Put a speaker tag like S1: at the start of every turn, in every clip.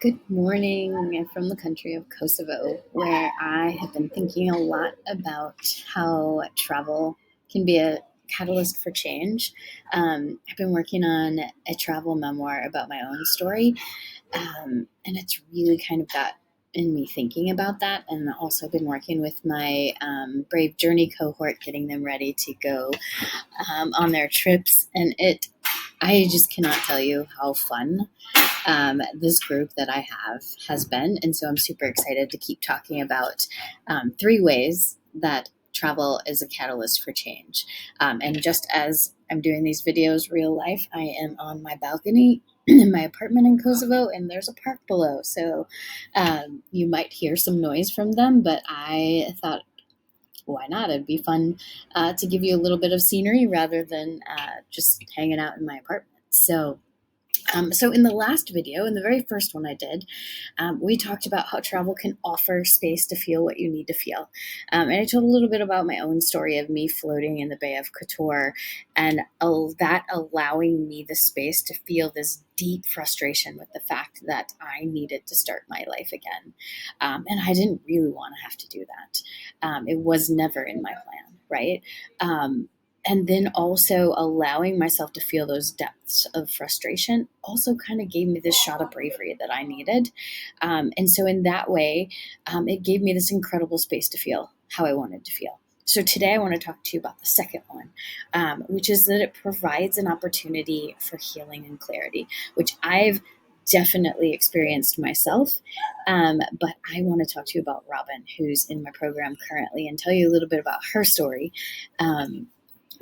S1: Good morning from the country of Kosovo, where I have been thinking a lot about how travel can be a catalyst for change. I've been working on a travel memoir about my own story, and it's really kind of got in me thinking about that. And also been working with my Brave Journey cohort, getting them ready to go on their trips. I just cannot tell you how fun this group that I have has been. And so I'm super excited to keep talking about three ways that travel is a catalyst for change. And just as I'm doing these videos real life, I am on my balcony in my apartment in Kosovo, and there's a park below. So you might hear some noise from them, but I thought, why not? It'd be fun to give you a little bit of scenery rather than just hanging out in my apartment. So in the last video, in the very first one I did, we talked about how travel can offer space to feel what you need to feel. And I told a little bit about my own story of me floating in the Bay of Kotor and that allowing me the space to feel this deep frustration with the fact that I needed to start my life again. And I didn't really want to have to do that. It was never in my plan, right? And then also allowing myself to feel those depths of frustration also kind of gave me this shot of bravery that I needed. And so in that way, it gave me this incredible space to feel how I wanted to feel. So today I want to talk to you about the second one, which is that it provides an opportunity for healing and clarity, which I've definitely experienced myself. But I want to talk to you about Robin, who's in my program currently, and tell you a little bit about her story.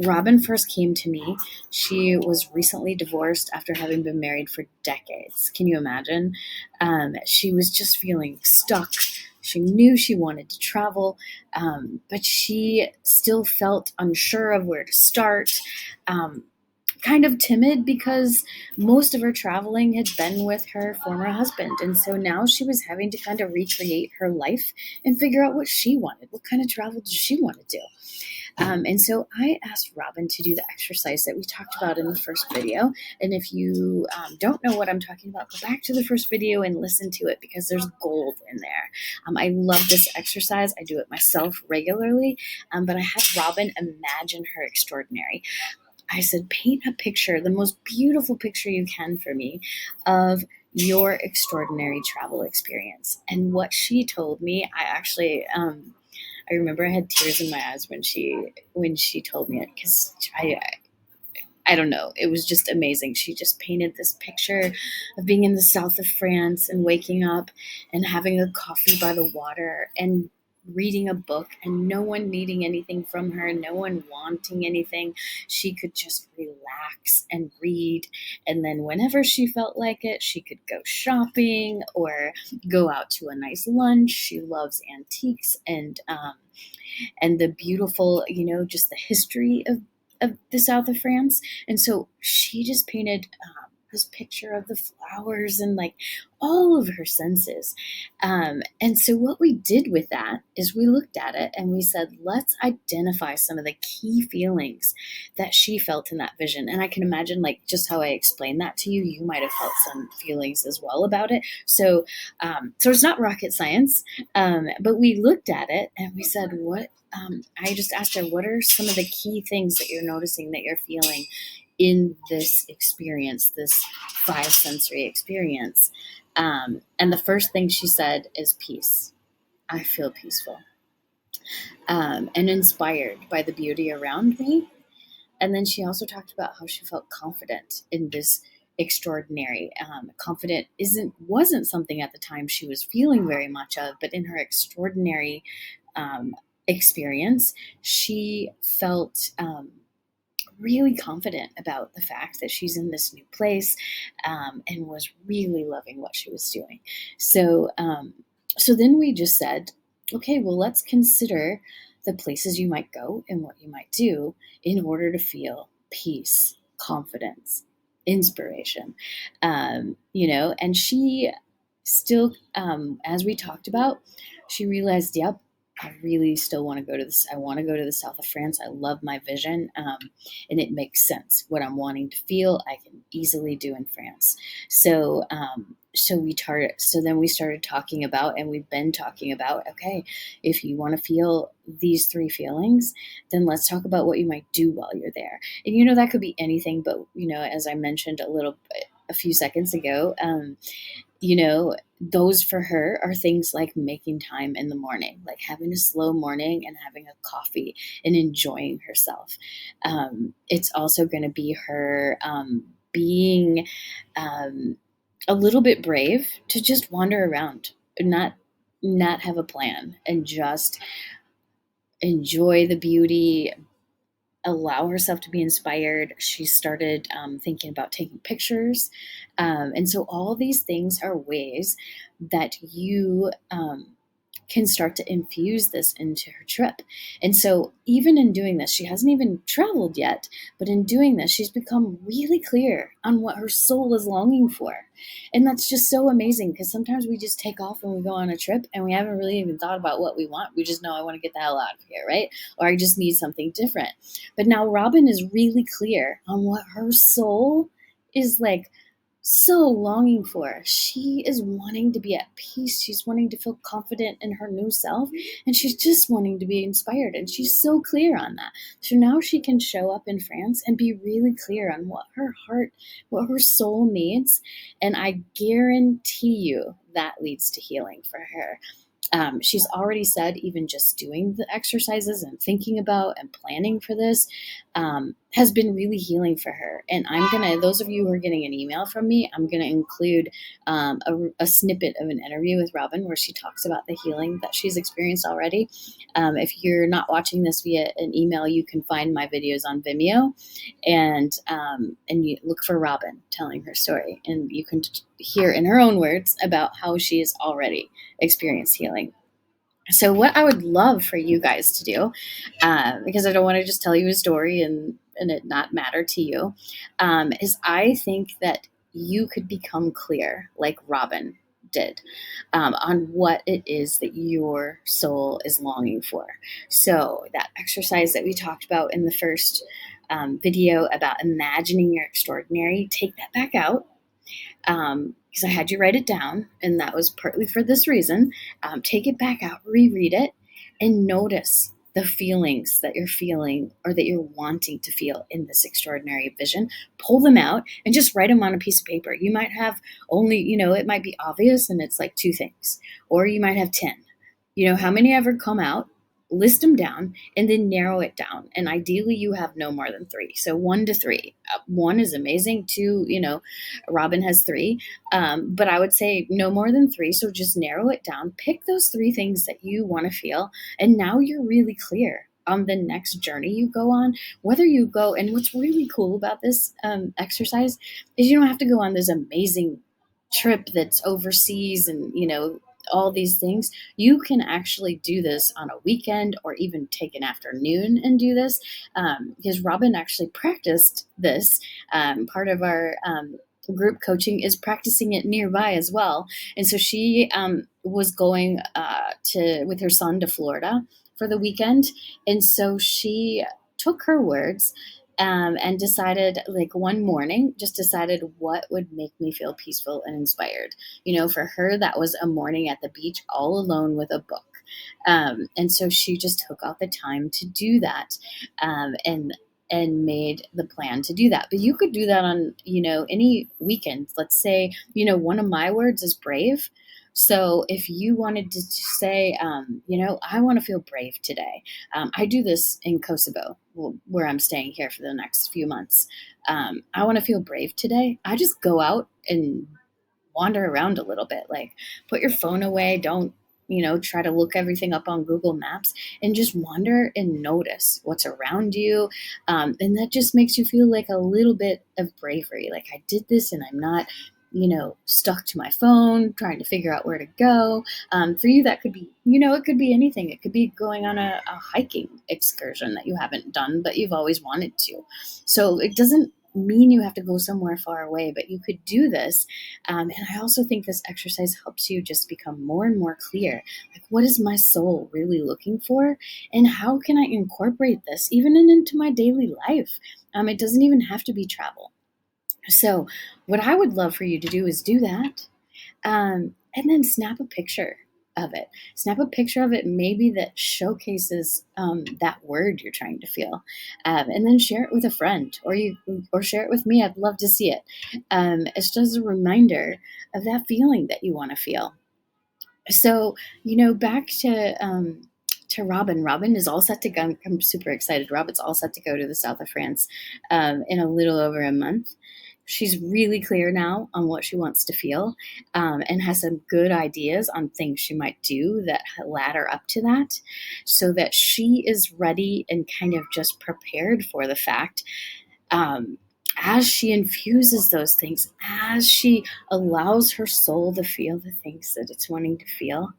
S1: Robin first came to me. She was recently divorced after having been married for decades. Can you imagine? She was just feeling stuck. She knew she wanted to travel, but she still felt unsure of where to start. Kind of timid because most of her traveling had been with her former husband. And so now she was having to kind of recreate her life and figure out what she wanted. What kind of travel did she want to do? And so I asked Robin to do the exercise that we talked about in the first video. And if you don't know what I'm talking about, go back to the first video and listen to it because there's gold in there. I love this exercise. I do it myself regularly, but I had Robin imagine her extraordinary. I said, paint a picture, the most beautiful picture you can for me of your extraordinary travel experience. And what she told me, I remember I had tears in my eyes when she told me it because I don't know. It was just amazing. She just painted this picture of being in the south of France and waking up and having a coffee by the water and reading a book and no one needing anything from her, no one wanting anything. She could just relax and read. And then whenever she felt like it, she could go shopping or go out to a nice lunch. She loves antiques and the beautiful, just the history of the south of France. And so she just painted this picture of the flowers and like all of her senses. And so what we did with that is we looked at it and we said, let's identify some of the key feelings that she felt in that vision. And I can imagine like just how I explained that to you, you might have felt some feelings as well about it. So it's not rocket science, but we looked at it and we said, I just asked her, what are some of the key things that you're noticing that you're feeling in this experience, this five sensory experience? And the first thing she said is peace. I feel peaceful and inspired by the beauty around me. And then she also talked about how she felt confident in this extraordinary. Confident wasn't something at the time she was feeling very much of, but in her extraordinary experience, she felt really confident about the fact that she's in this new place and was really loving what she was doing. So then we just said, okay, well, let's consider the places you might go and what you might do in order to feel peace, confidence, inspiration. And she still, as we talked about, she realized, yep, I really still want to go to this. I want to go to the south of France. I love my vision, and it makes sense. What I'm wanting to feel, I can easily do in France. So then we started talking about, and we've been talking about, okay, if you want to feel these three feelings, then let's talk about what you might do while you're there. And that could be anything, but as I mentioned a few seconds ago, those for her are things like making time in the morning, like having a slow morning and having a coffee and enjoying herself. It's also going to be her being um, a little bit brave to just wander around, not have a plan, and just enjoy the beauty, allow herself to be inspired. She started thinking about taking pictures. And so all these things are ways that you can start to infuse this into her trip. And so even in doing this, she hasn't even traveled yet, but in doing this, she's become really clear on what her soul is longing for. And that's just so amazing, because sometimes we just take off and we go on a trip and we haven't really even thought about what we want. We just know, I want to get the hell out of here, right? Or I just need something different. But now Robin is really clear on what her soul is like so longing for. She is wanting to be at peace. She's wanting to feel confident in her new self. And she's just wanting to be inspired. And she's so clear on that. So now she can show up in France and be really clear on what her heart, what her soul needs. And I guarantee you that leads to healing for her. She's already said even just doing the exercises and thinking about and planning for this has been really healing for her. And those of you who are getting an email from me, I'm going to include a snippet of an interview with Robin where she talks about the healing that she's experienced already. If you're not watching this via an email, you can find my videos on Vimeo, and you look for Robin telling her story, and you can hear in her own words about how she has already experienced healing. So what I would love for you guys to do, because I don't want to just tell you a story and it not matter to you, is I think that you could become clear like Robin did on what it is that your soul is longing for. So that exercise that we talked about in the first video about imagining your extraordinary, take that back out, because I had you write it down, and that was partly for this reason. Take it back out, reread it, and notice the feelings that you're feeling or that you're wanting to feel in this extraordinary vision. Pull them out and just write them on a piece of paper. You might have only, it might be obvious and it's like 2 things, or you might have 10. How many ever come out? List them down and then narrow it down. And ideally, you have no more than 3. So 1 to 3. 1 is amazing. 2, Robin has 3. But I would say no more than 3. So just narrow it down. Pick those 3 things that you want to feel. And now you're really clear on the next journey you go on, whether you go. And what's really cool about this exercise is you don't have to go on this amazing trip that's overseas and, all these things. You can actually do this on a weekend or even take an afternoon and do this, because Robin actually practiced this. Part of our group coaching is practicing it nearby as well. And so she was going with her son to Florida for the weekend. And so she took her words and decided, like one morning, just decided what would make me feel peaceful and inspired. For her, that was a morning at the beach all alone with a book. And so she just took out the time to do that, and made the plan to do that. But you could do that on, any weekend. Let's say, one of my words is brave. So if you wanted to say, I want to feel brave today. I do this in Kosovo, where I'm staying here for the next few months. I want to feel brave today. I just go out and wander around a little bit. Like, put your phone away. Don't, try to look everything up on Google Maps, and just wander and notice what's around you. And that just makes you feel like a little bit of bravery. Like, I did this and I'm not, stuck to my phone, trying to figure out where to go. For you, that could be, it could be anything. It could be going on a hiking excursion that you haven't done, but you've always wanted to. So it doesn't mean you have to go somewhere far away, but you could do this. And I also think this exercise helps you just become more and more clear. Like, what is my soul really looking for? And how can I incorporate this even into my daily life? It doesn't even have to be travel. So, what I would love for you to do is do that, and then snap a picture of it. Snap a picture of it, maybe that showcases that word you're trying to feel, and then share it with a friend, or share it with me. I'd love to see it. It's just a reminder of that feeling that you want to feel. So, back to Robin. Robin is all set to go. I'm super excited. Robin's all set to go to the south of France in a little over a month. She's really clear now on what she wants to feel, and has some good ideas on things she might do that ladder up to that, so that she is ready and kind of just prepared for the fact, um, as she infuses those things, as she allows her soul to feel the things that it's wanting to feel,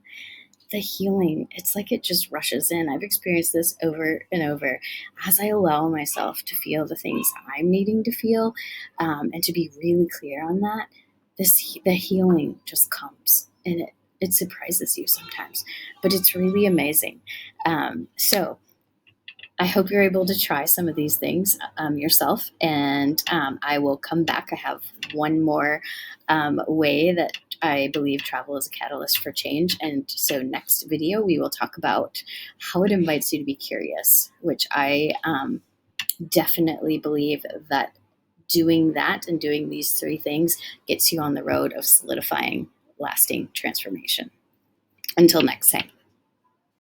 S1: the healing, it's like it just rushes in. I've experienced this over and over as I allow myself to feel the things I'm needing to feel, and to be really clear on that. The healing just comes, and it surprises you sometimes, but it's really amazing. So I hope you're able to try some of these things yourself, and I will come back. I have one more way that I believe travel is a catalyst for change, and so next video we will talk about how it invites you to be curious, which I definitely believe that doing that and doing these three things gets you on the road of solidifying lasting transformation. Until next time.